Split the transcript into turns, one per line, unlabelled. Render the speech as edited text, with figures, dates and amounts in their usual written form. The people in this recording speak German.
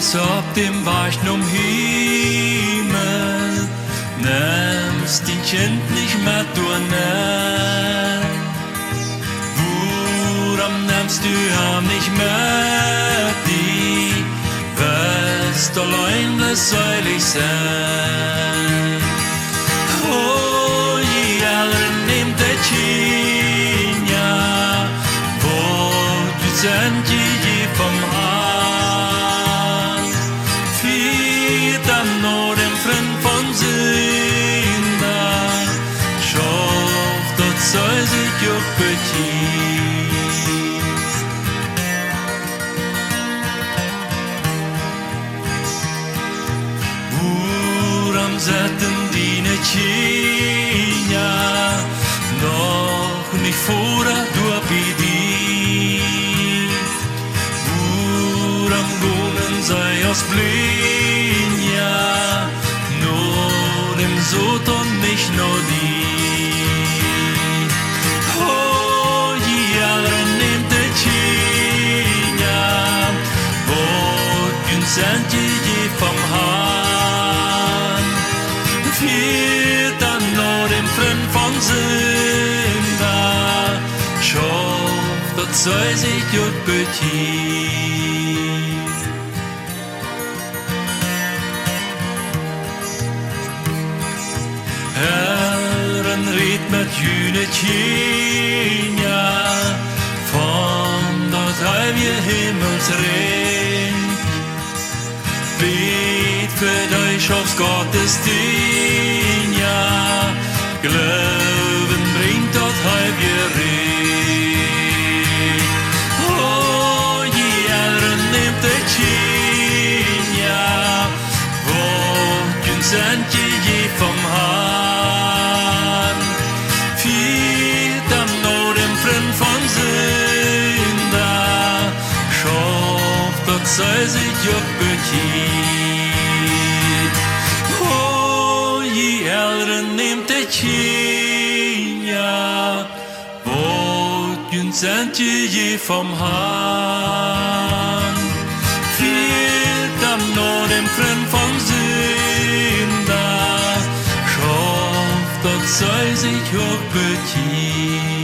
Jesus auf dem weichen Himmel, nimmst den Kind nicht mehr durch. Warum nimmst du ihm nicht mehr die, wirst allein, was soll ich sein? Oh, jeder nimmt der Kind, ja, wo du sind je vom Hand, fiet am nur dem Freund von Sünder, schafft dort soll sich auch beziehen. Woran setzen die nicht hin, ja, noch nicht vor der Durchbedient? Woran wohnen sei aus blind, ja, nur dem Sod und nicht nur die. Oh, jeder nimmt der Schien, ja, wo uns sind je vom Hahn, fiel dann nur dem Freund von Sünder, schafft dort soll sich gut beziehen. Herren red mit jüne Tien, ja, von dort heim ihr Himmelsreich. Bet für euch aufs Gottesdienst, ja, Glauben bringt dort heim ihr Reich. Oh, jeder nimmt der Tien, ja, wo uns sind je vom Hahn, fiet am nur dem Freund von Sünder, schafft dort soll sich auch beziehen. Oh, jeder nimmt der Tien, ja, wo uns sind je vom Hahn, fiet am nur dem Freund von Sünder, schafft dort soll sich auch beziehen.